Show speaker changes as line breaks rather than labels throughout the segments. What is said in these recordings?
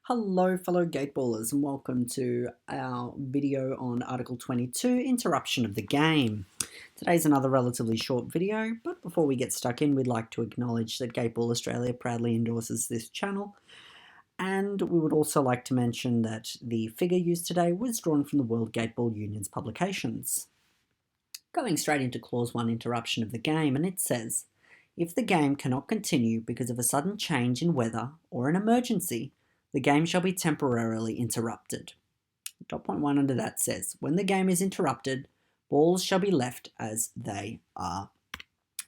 Hello fellow gateballers and welcome to our video on Article 22, Interruption of the Game. Today's another relatively short video, but before we get stuck in, we'd like to acknowledge that Gateball Australia proudly endorses this channel, and we would also like to mention that the figure used today was drawn from the World Gateball Union's publications. Going straight into Clause 1, Interruption of the Game, and it says, if the game cannot continue because of a sudden change in weather or an emergency, the game shall be temporarily interrupted. Dot point 1 under that says, when the game is interrupted, balls shall be left as they are.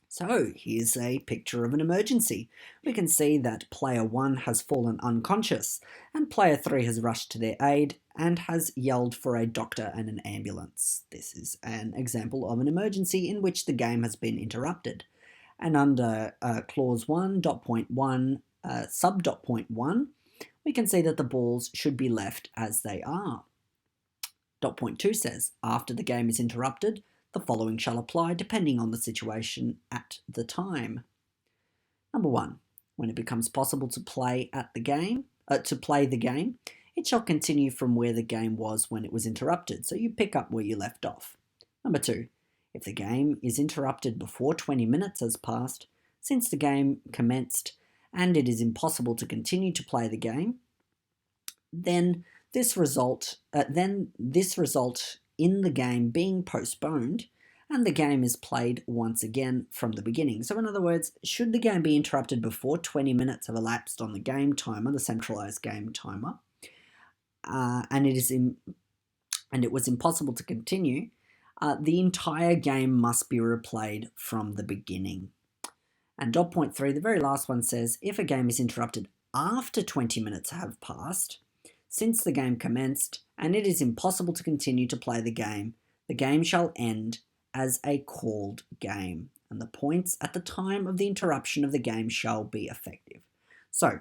So here's a picture of an emergency. We can see that player 1 has fallen unconscious and player 3 has rushed to their aid and has yelled for a doctor and an ambulance. This is an example of an emergency in which the game has been interrupted. And under clause 1, dot point 1, sub dot point 1, we can see that the balls should be left as they are. Dot point 2 says, after the game is interrupted, the following shall apply depending on the situation at the time. Number 1, when it becomes possible to play the game, it shall continue from where the game was when it was interrupted, so you pick up where you left off. Number 2, if the game is interrupted before 20 minutes has passed, since the game commenced and it is impossible to continue to play the game, then this result in the game being postponed and the game is played once again from the beginning. So in other words, should the game be interrupted before 20 minutes have elapsed on the game timer, the centralized game timer, and it was impossible to continue, the entire game must be replayed from the beginning. And dot point 3, the very last one says, if a game is interrupted after 20 minutes have passed, since the game commenced, and it is impossible to continue to play the game shall end as a called game, and the points at the time of the interruption of the game shall be effective. So,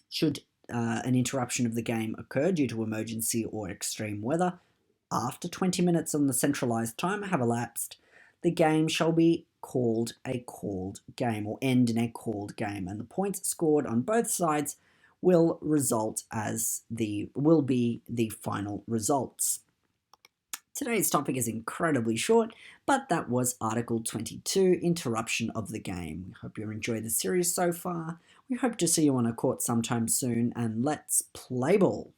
should an interruption of the game occur due to emergency or extreme weather, after 20 minutes on the centralized timer have elapsed, the game shall be called a called game or end in a called game, and the points scored on both sides will be the final results. Today's topic is incredibly short, but that was Article 22, Interruption of the Game. We hope you enjoyed the series so far. We hope to see you on a court sometime soon, and let's play ball.